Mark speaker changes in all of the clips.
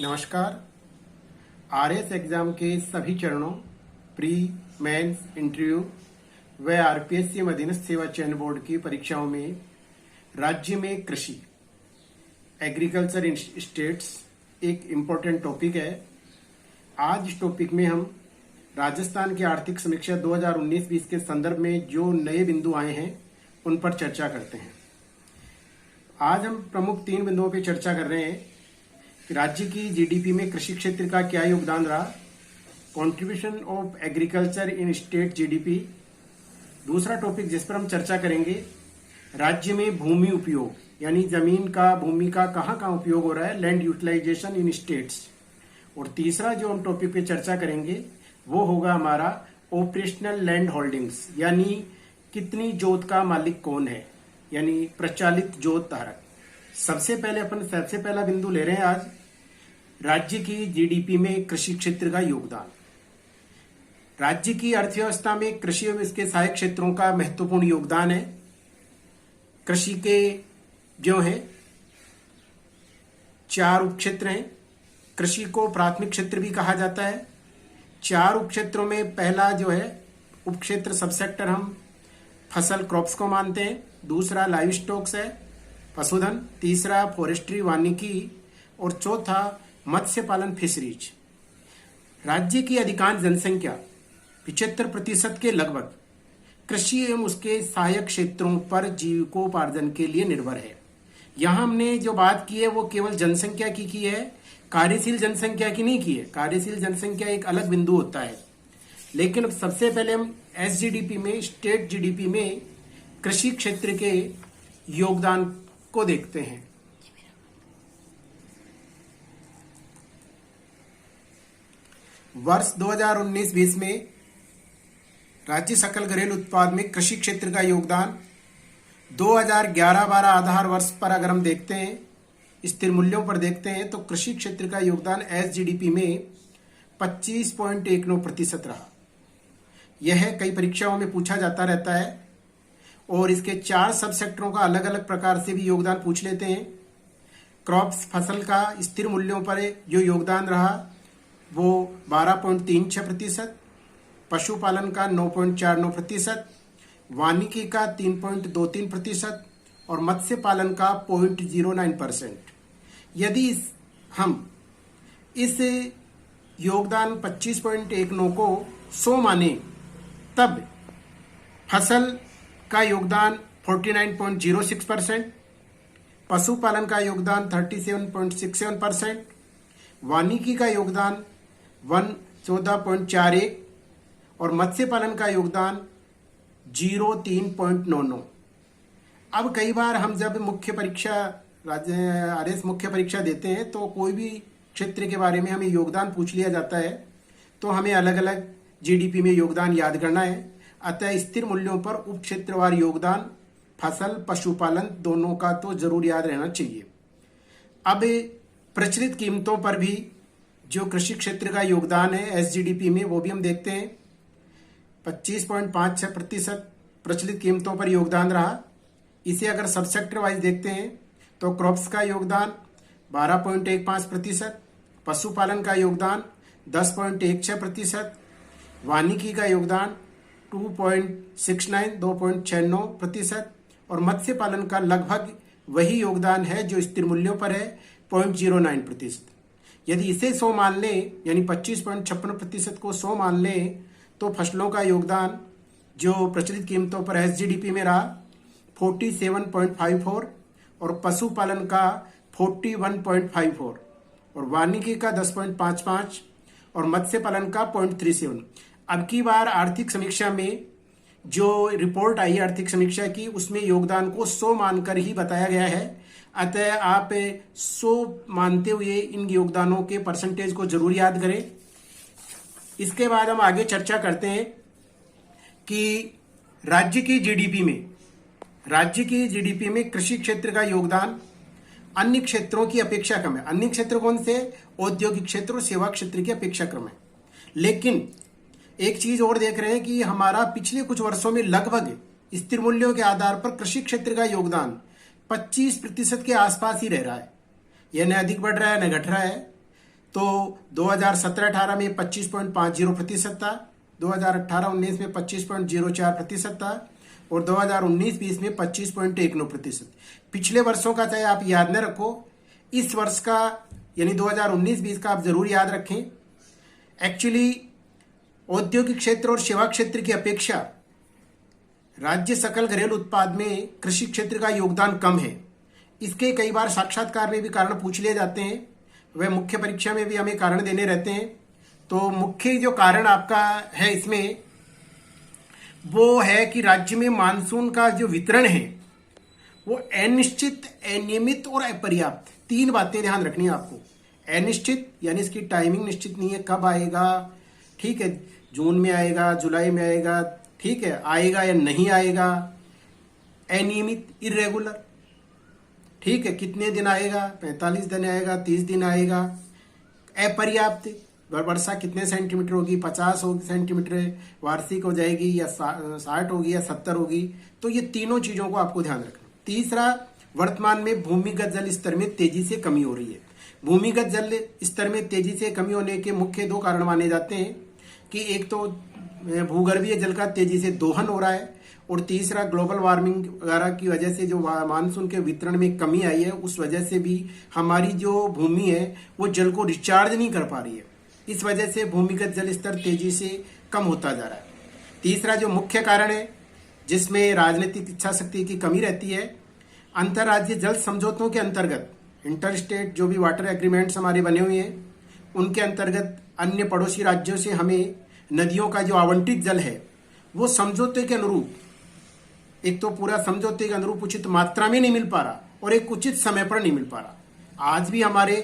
Speaker 1: नमस्कार। RS exam के सभी चरणों प्री, मेंस, इंटरव्यू व आरपीएससी मध्यस्थ सेवा चयन बोर्ड की परीक्षाओं में राज्य में कृषि एग्रीकल्चर इन स्टेट्स एक इम्पोर्टेंट टॉपिक है। आज इस टॉपिक में हम राजस्थान की आर्थिक समीक्षा 2019-20 के संदर्भ में जो नए बिंदु आए हैं उन पर चर्चा करते हैं। आज हम प्रमुख 3 बिंदुओं पर चर्चा कर रहे हैं। राज्य की जीडीपी में कृषि क्षेत्र का क्या योगदान रहा, contribution of agriculture in state GDP. दूसरा टॉपिक जिस पर हम चर्चा करेंगे, राज्य में भूमि उपयोग यानी जमीन का, भूमि का कहाँ उपयोग हो रहा है, लैंड यूटिलाइजेशन इन स्टेट्स। और तीसरा जो हम टॉपिक पे चर्चा करेंगे वो होगा हमारा ऑपरेशनल लैंड होल्डिंग्स, यानी कितनी जोत का मालिक कौन है, यानी प्रचलित जोत धारक। सबसे पहला बिंदु ले रहे हैं आज राज्य की जीडीपी में कृषि क्षेत्र का योगदान। राज्य की अर्थव्यवस्था में कृषि एवं इसके सहायक क्षेत्रों का महत्वपूर्ण योगदान है। कृषि के जो है 4 उपक्षेत्र हैं। कृषि को प्राथमिक क्षेत्र भी कहा जाता है। 4 उपक्षेत्रों में पहला जो है उपक्षेत्र सबसेक्टर हम फसल क्रॉप्स को मानते हैं। दूसरा लाइव स्टॉक्स है, पशुधन। तीसरा फॉरेस्ट्री वानिकी और चौथा मत्स्य पालन फिशरीज। राज्य की अधिकांश जनसंख्या 75% के लगभग कृषि एवं उसके सहायक क्षेत्रों पर जीविकोपार्जन के लिए निर्भर है। यहां हमने जो बात की है वो केवल जनसंख्या की है, कार्यशील जनसंख्या की नहीं की है। कार्यशील जनसंख्या एक अलग बिंदु होता है। लेकिन अब सबसे पहले हम एसजीडीपी में, स्टेट जीडीपी में कृषि क्षेत्र के योगदान को देखते हैं। वर्ष 2019-20 में राज्य सकल घरेलू उत्पाद में कृषि क्षेत्र का योगदान 2011-12 आधार वर्ष पर अगर हम देखते हैं, स्थिर मूल्यों पर देखते हैं, तो कृषि क्षेत्र का योगदान एसजीडीपी में 25.19% रहा। यह कई परीक्षाओं में पूछा जाता रहता है और इसके 4 सब सेक्टरों का अलग अलग प्रकार से भी योगदान पूछ लेते हैं। क्रॉप्स, फसल का स्थिर मूल्यों पर जो योगदान रहा वो 12.36%, पशुपालन का 9.49%, वानिकी का 3.23% और मत्स्य पालन का 0.09%। यदि हम इस योगदान 25.19 को 100 माने तब फसल का योगदान 49.06%, पशुपालन का योगदान 37.67%, वानिकी का योगदान 14.41 और मत्स्य पालन का योगदान 0.399। अब कई बार हम जब मुख्य परीक्षा आरएस मुख्य परीक्षा देते हैं तो कोई भी क्षेत्र के बारे में हमें योगदान पूछ लिया जाता है, तो हमें अलग अलग जीडीपी में योगदान याद करना है। अतः स्थिर मूल्यों पर उप क्षेत्रवार योगदान फसल, पशुपालन दोनों का तो जरूर याद रहना चाहिए। अब प्रचलित कीमतों पर भी जो कृषि क्षेत्र का योगदान है एसजीडीपी में, वो भी हम देखते हैं। 25.56% प्रचलित कीमतों पर योगदान रहा। इसे अगर सब सेक्टर वाइज देखते हैं तो क्रॉप्स का योगदान 12.15%, पशुपालन का योगदान 10.16%, वानिकी का योगदान 2.96% और मत्स्य पालन का लगभग वही योगदान है जो स्थिर मूल्यों पर है, 0.09%। यदि इसे 100 मान लें, यानी 25.56% को 100 मान लें, तो फसलों का योगदान जो प्रचलित कीमतों पर एसजीडीपी में रहा 47.54 और पशुपालन का 41.54 और वानिकी का 10.55 और मत्स्य पालन का 0.37। अब की बार आर्थिक समीक्षा में जो रिपोर्ट आई आर्थिक समीक्षा की, उसमें योगदान को 100 मानकर ही बताया गया है। अतः आप 100 मानते हुए इन योगदानों के परसेंटेज को जरूर याद करें। इसके बाद हम आगे चर्चा करते हैं कि राज्य की जीडीपी में कृषि क्षेत्र का योगदान अन्य क्षेत्रों की अपेक्षा कम है। अन्य क्षेत्र कौन से? औद्योगिक क्षेत्र और सेवा क्षेत्र की अपेक्षा कम है। लेकिन एक चीज और देख रहे हैं कि हमारा पिछले कुछ वर्षों में लगभग स्थिर मूल्यों के आधार पर कृषि क्षेत्र का योगदान 25% के आसपास ही रह रहा है। यह न अधिक बढ़ रहा है न घट रहा है। तो 2017-18 में 25.50% था, 2018-19 में 25.04% था और 2019-20 में 25.19%। पिछले वर्षों का चाहे आप याद न रखो, इस वर्ष का यानी 2019-20 का आप जरूर याद रखें। एक्चुअली औद्योगिक क्षेत्र और सेवा क्षेत्र की अपेक्षा राज्य सकल घरेलू उत्पाद में कृषि क्षेत्र का योगदान कम है। इसके कई बार साक्षात्कार में भी कारण पूछ लिए जाते हैं, वह मुख्य परीक्षा में भी हमें कारण देने रहते हैं। तो मुख्य जो कारण आपका है इसमें वो है कि राज्य में मानसून का जो वितरण है वो अनिश्चित, अनियमित और अपर्याप्त, तीन बातें ध्यान रखनी है आपको। अनिश्चित यानी इसकी टाइमिंग निश्चित नहीं है, कब आएगा, ठीक है, जून में आएगा, जुलाई में आएगा, ठीक है, आएगा या नहीं आएगा। अनियमित, इरेगुलर, ठीक है, कितने दिन आएगा, 45 दिन आएगा, 30 दिन आएगा। अपर्याप्त, वर्षा कितने सेंटीमीटर होगी, 50 सेंटीमीटर वार्षिक हो जाएगी या 60 होगी या 70 होगी। तो ये तीनों चीजों को आपको ध्यान रखना। तीसरा, वर्तमान में भूमिगत जल स्तर में तेजी से कमी हो रही है। भूमिगत जल स्तर में तेजी से कमी होने के मुख्य दो कारण माने जाते हैं कि एक तो भूगर्भीय जल का तेजी से दोहन हो रहा है और तीसरा ग्लोबल वार्मिंग वगैरह की वजह से जो मानसून के वितरण में कमी आई है, उस वजह से भी हमारी जो भूमि है वो जल को रिचार्ज नहीं कर पा रही है। इस वजह से भूमिगत जल स्तर तेजी से कम होता जा रहा है। तीसरा जो मुख्य कारण है जिसमें राजनीतिक इच्छा शक्ति की कमी रहती है, अंतर्राज्यीय जल समझौतों के अंतर्गत इंटर स्टेट जो भी वाटर एग्रीमेंट्स हमारे बने हुए हैं उनके अंतर्गत अन्य पड़ोसी राज्यों से हमें नदियों का जो आवंटित जल है वो समझौते के अनुरूप, एक तो पूरा समझौते के अनुरूप उचित मात्रा में नहीं मिल पा रहा और एक उचित समय पर नहीं मिल पा रहा। आज भी हमारे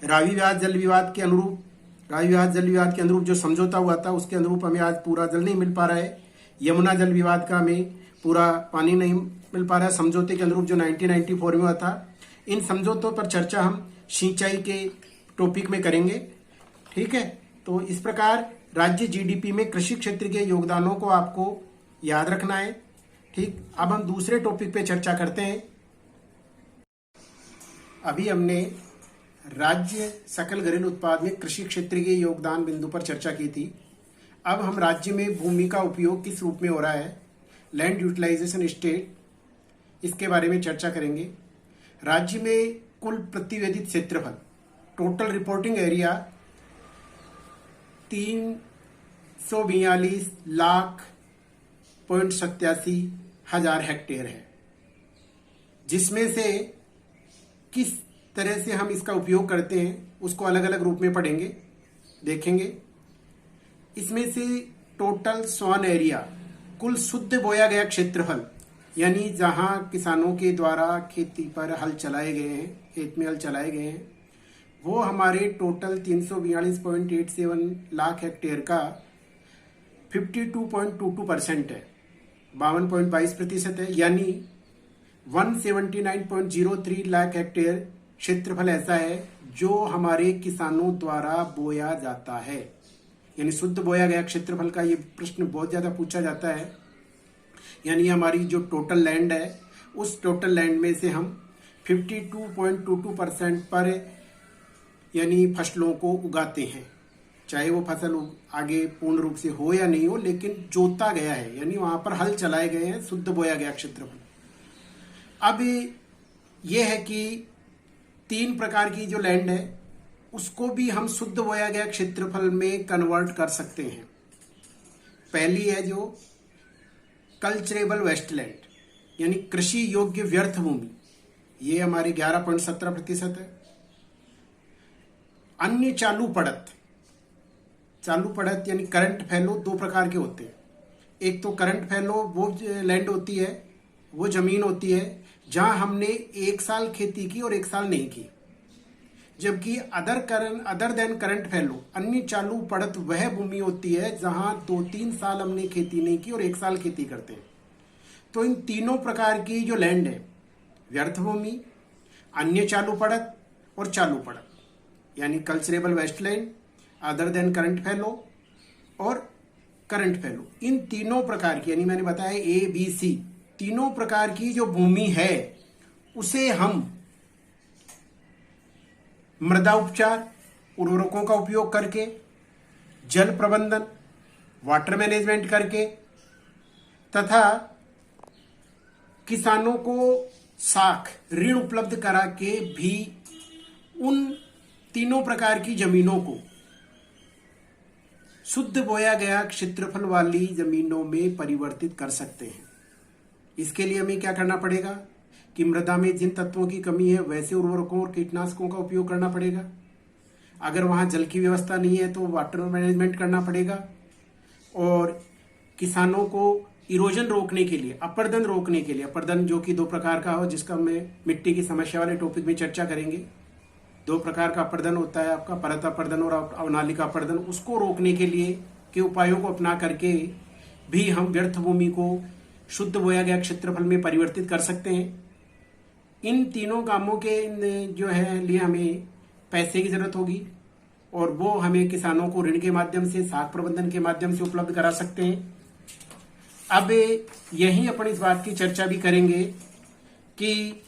Speaker 1: रावी विवाद जल विवाद के अनुरूप जो समझौता हुआ था उसके अनुरूप हमें आज पूरा जल नहीं मिल पा रहा है। यमुना जल विवाद का हमें पूरा पानी नहीं मिल पा रहा है समझौते के अनुरूप जो 1994 में हुआ था। इन समझौतों पर चर्चा हम सिंचाई के टॉपिक में करेंगे, ठीक है। तो इस प्रकार राज्य जीडीपी में कृषि क्षेत्र के योगदानों को आपको याद रखना है, ठीक। अब हम दूसरे टॉपिक पे चर्चा करते हैं। अभी हमने राज्य सकल घरेलू उत्पाद में कृषि क्षेत्र के योगदान बिंदु पर चर्चा की थी। अब हम राज्य में भूमि का उपयोग किस रूप में हो रहा है, लैंड यूटिलाइजेशन स्टेट, इसके बारे में चर्चा करेंगे। राज्य में कुल प्रतिवेदित क्षेत्रफल, टोटल रिपोर्टिंग एरिया 342,87,000 हेक्टेयर है, जिसमें से किस तरह से हम इसका उपयोग करते हैं उसको अलग अलग रूप में पढ़ेंगे, देखेंगे। इसमें से टोटल स्वर्ण एरिया, कुल शुद्ध बोया गया क्षेत्रफल, यानी जहां किसानों के द्वारा खेती पर हल चलाए गए हैं, खेत में हल चलाए गए हैं, वो हमारे टोटल 342.87 लाख हेक्टेयर का 52.22% है, 52.22% है। यानी 179.03 लाख हेक्टेयर क्षेत्रफल ऐसा है जो हमारे किसानों द्वारा बोया जाता है, यानी शुद्ध बोया गया क्षेत्रफल का ये प्रश्न बहुत ज्यादा पूछा जाता है। यानी हमारी जो टोटल लैंड है उस टोटल लैंड में से हम 52.22% पर यानी फसलों को उगाते हैं, चाहे वो फसल आगे पूर्ण रूप से हो या नहीं हो, लेकिन जोता गया है, यानी वहां पर हल चलाए गए हैं, शुद्ध बोया गया क्षेत्रफल। अब ये है कि तीन प्रकार की जो लैंड है उसको भी हम शुद्ध बोया गया क्षेत्रफल में कन्वर्ट कर सकते हैं। पहली है जो कल्चरेबल वेस्टलैंड, यानी कृषि योग्य व्यर्थ भूमि, ये हमारी 11.17% है। अन्य चालू पड़त यानी करंट फैलो दो प्रकार के होते हैं। एक तो करंट फैलो वो लैंड होती है, वो जमीन होती है जहां हमने एक साल खेती की और एक साल नहीं की, जबकि अदर देन करंट फैलो अन्य चालू पड़त वह भूमि होती है जहां 2-3 साल हमने खेती नहीं की और एक साल खेती करते हैं। तो इन तीनों प्रकार की जो लैंड है, व्यर्थ भूमि, अन्य चालू पड़त और चालू पड़त, यानी culturable wasteland, other than current fallow और करंट फैलो, इन तीनों प्रकार की, यानी मैंने बताया ABC, तीनों प्रकार की जो भूमि है उसे हम मृदा उपचार, उर्वरकों का उपयोग करके, जल प्रबंधन, वाटर मैनेजमेंट करके तथा किसानों को साख ऋण उपलब्ध करा के भी उन तीनों प्रकार की जमीनों को शुद्ध बोया गया क्षेत्रफल वाली जमीनों में परिवर्तित कर सकते हैं। इसके लिए हमें क्या करना पड़ेगा कि मृदा में जिन तत्वों की कमी है वैसे उर्वरकों और कीटनाशकों का उपयोग करना पड़ेगा। अगर वहां जल की व्यवस्था नहीं है तो वाटर मैनेजमेंट करना पड़ेगा और किसानों को इरोजन रोकने के लिए, अपर्दन रोकने के लिए, अपर्दन जो कि 2 प्रकार का हो, जिसका हम मिट्टी की समस्या वाले टॉपिक में चर्चा करेंगे। 2 प्रकार का अपर्दन होता है आपका, परत अपर्दन और अवनालिका अपर्दन। उसको रोकने के लिए के उपायों को अपना करके भी हम व्यर्थ भूमि को शुद्ध बोया गया क्षेत्रफल में परिवर्तित कर सकते हैं। इन तीनों कामों के जो है लिए हमें पैसे की जरूरत होगी और वो हमें किसानों को ऋण के माध्यम से, साख प्रबंधन के माध्यम से उपलब्ध करा सकते हैं। अब यहीं अपन इस बात की चर्चा भी करेंगे कि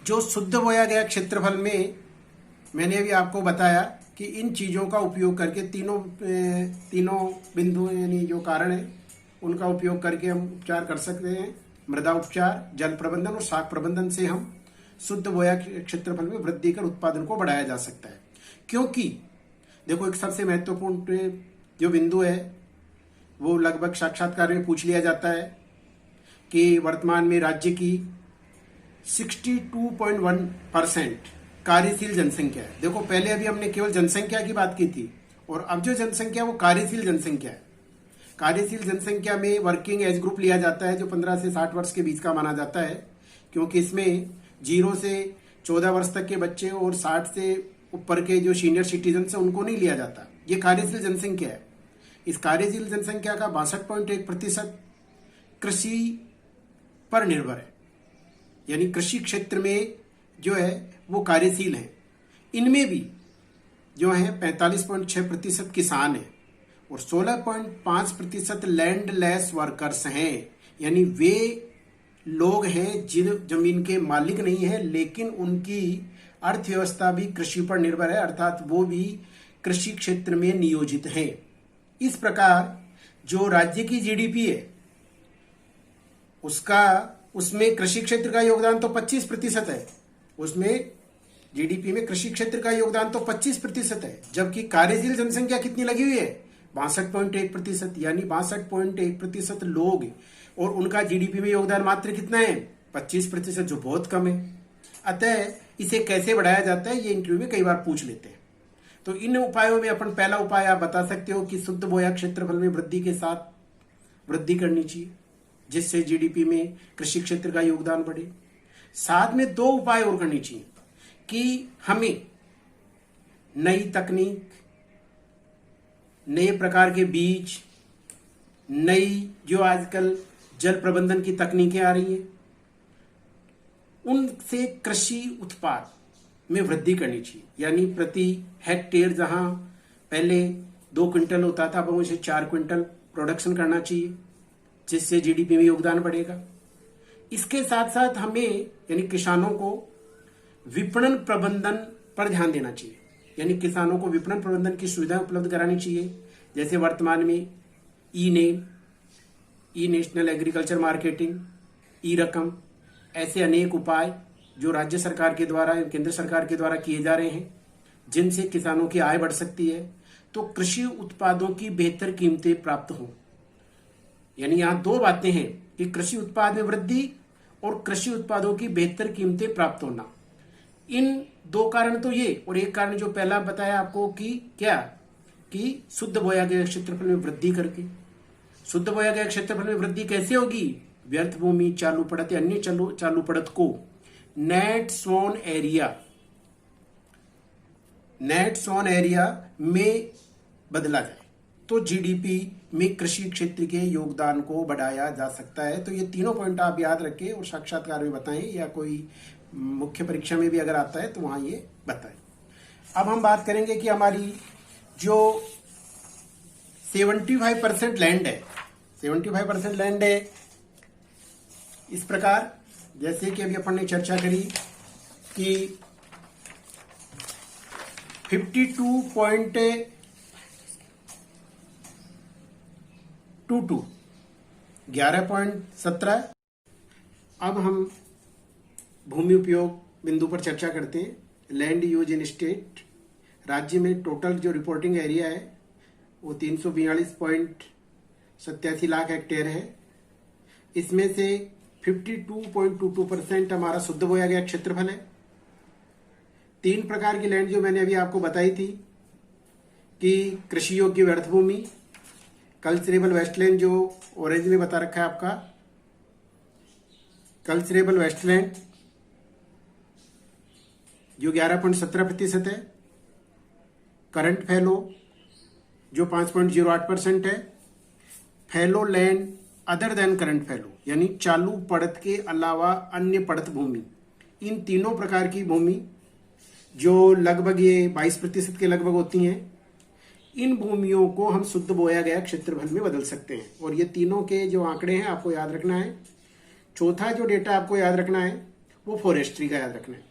Speaker 1: जो शुद्ध बोया गया क्षेत्रफल में मैंने अभी आपको बताया कि इन चीजों का उपयोग करके तीनों बिंदु यानी जो कारण है उनका उपयोग करके हम उपचार कर सकते हैं। मृदा उपचार, जल प्रबंधन और साख प्रबंधन से हम शुद्ध बोया क्षेत्रफल में वृद्धि कर उत्पादन को बढ़ाया जा सकता है। क्योंकि देखो, एक सबसे महत्वपूर्ण जो बिंदु है वो लगभग साक्षात्कार में पूछ लिया जाता है कि वर्तमान में राज्य की 62.1% कार्यशील जनसंख्या है। देखो, पहले अभी हमने केवल जनसंख्या की बात की थी और अब जो जनसंख्या वो कार्यशील जनसंख्या है। कार्यशील जनसंख्या में वर्किंग एज ग्रुप लिया जाता है जो 15 से 60 वर्ष के बीच का माना जाता है, क्योंकि इसमें 0 से 14 वर्ष तक के बच्चे और 60 से ऊपर के जो सीनियर सिटीजन है उनको नहीं लिया जाता। ये कार्यशील जनसंख्या है। इस कार्यशील जनसंख्या का 62.1% कृषि पर निर्भर है, यानी कृषि क्षेत्र में जो है वो कार्यशील है। इनमें भी जो है 45.6% किसान है और 16.5% लैंडलेस वर्कर्स हैं, यानी वे लोग हैं जिन जमीन के मालिक नहीं है लेकिन उनकी अर्थव्यवस्था भी कृषि पर निर्भर है, अर्थात वो भी कृषि क्षेत्र में नियोजित हैं। इस प्रकार जो राज्य की जीडीपी है उसमें कृषि क्षेत्र का योगदान तो 25% है। उसमें जीडीपी में कृषि क्षेत्र का योगदान तो 25% है, जबकि कार्यशील जनसंख्या कितनी लगी हुई है 62.1%, यानी 62.1% लोग और उनका जीडीपी में योगदान मात्र कितना है 25%, जो बहुत कम है। अतः इसे कैसे बढ़ाया जाता है ये इंटरव्यू में कई बार पूछ लेते हैं। तो इन उपायों में अपन पहला उपाय आप बता सकते हो कि शुद्ध बोया क्षेत्रफल में वृद्धि के साथ वृद्धि करनी चाहिए जिससे जीडीपी में कृषि क्षेत्र का योगदान बढ़े। साथ में 2 उपाय और करनी चाहिए कि हमें नई तकनीक, नए प्रकार के बीज, नई जो आजकल जल प्रबंधन की तकनीकें आ रही हैं उनसे कृषि उत्पाद में वृद्धि करनी चाहिए। यानी प्रति हेक्टेयर जहां पहले 2 क्विंटल होता था अब उसे 4 क्विंटल प्रोडक्शन करना चाहिए जिससे जीडीपी में योगदान बढ़ेगा। इसके साथ साथ हमें यानी किसानों को विपणन प्रबंधन पर ध्यान देना चाहिए, यानी किसानों को विपणन प्रबंधन की सुविधाएं उपलब्ध करानी चाहिए। जैसे वर्तमान में ई-नेम, ई नेशनल एग्रीकल्चर मार्केटिंग, ई रकम, ऐसे अनेक उपाय जो राज्य सरकार के द्वारा, केंद्र सरकार के द्वारा किए जा रहे हैं जिनसे किसानों की आय बढ़ सकती है। तो कृषि उत्पादों की बेहतर कीमतें प्राप्त हों, यानी यहां 2 बातें हैं कि कृषि उत्पाद में वृद्धि और कृषि उत्पादों की बेहतर कीमतें प्राप्त होना। इन 2 कारण तो ये, और एक कारण जो पहला बताया आपको कि क्या कि शुद्ध बोया गया क्षेत्रफल में वृद्धि करके। शुद्ध बोया गया क्षेत्रफल में वृद्धि कैसे होगी? व्यर्थ भूमि, चालू पड़त या अन्य चालू पड़त को नेट सोन एरिया में बदला जाए तो जीडीपी में कृषि क्षेत्र के योगदान को बढ़ाया जा सकता है। तो ये तीनों पॉइंट आप याद रखें और साक्षात्कार में बताएं या कोई मुख्य परीक्षा में भी अगर आता है तो वहां ये बताएं। अब हम बात करेंगे कि हमारी जो 75% लैंड है, 75% लैंड है इस प्रकार, जैसे कि अभी अपन ने चर्चा करी कि 52.22 11.17। अब हम भूमि उपयोग बिंदु पर चर्चा करते हैं। Land use in state. राज्य में टोटल जो रिपोर्टिंग एरिया है वो 342.87 लाख हेक्टेयर है। इसमें से 52.22% हमारा शुद्ध बोया गया क्षेत्रफल है। 3 प्रकार की लैंड जो मैंने अभी आपको बताई थी कि कृषि योग्य व्यर्थ भूमि, कल्चरेबल वेस्टलैंड जो ऑरेंज में बता रखा है आपका, कल्चरेबल वेस्टलैंड जो 11.17% है, करंट फैलो जो 5.08% है, fallow land other than current फैलो यानी चालू पड़त के अलावा अन्य पड़त भूमि। इन तीनों प्रकार की भूमि जो लगभग ये 22% के लगभग होती हैं, इन भूमियों को हम शुद्ध बोया गया क्षेत्रफल में बदल सकते हैं। और ये तीनों के जो आंकड़े हैं आपको याद रखना है। चौथा जो डेटा आपको याद रखना है वो फॉरेस्ट्री का याद रखना है।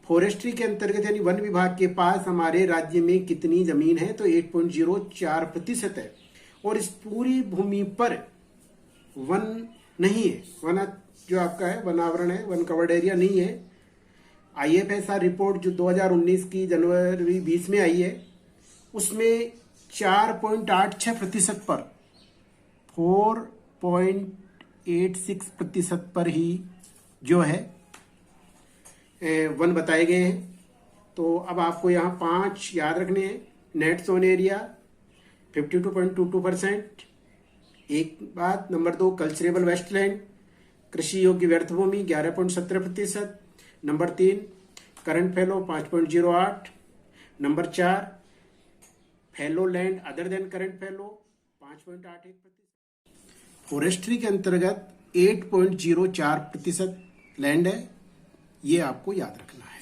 Speaker 1: फॉरेस्ट्री के अंतर्गत यानी वन विभाग के पास हमारे राज्य में कितनी जमीन है, तो 8.04% है। और इस पूरी भूमि पर वन नहीं है, वन जो आपका है वनावरण है, वन कवर्ड एरिया नहीं है। IFSR रिपोर्ट जो 2019 की जनवरी 20 में आई है उसमें 4.86% पर 4.86% पर ही जो है वन बताए गए हैं। तो अब आपको यहाँ 5 याद रखने हैं। नेट सोन एरिया 52.22%, एक बात। नंबर 2 कल्चरेबल वेस्टलैंड कृषि योग्य व्यर्थ भूमि 11.17%। Number 3 current fallow 5.08। Number 4 fallow land other than current फैलो 5.81%। फॉरेस्ट्री के अंतर्गत 8.04% लैंड है, ये आपको याद रखना है।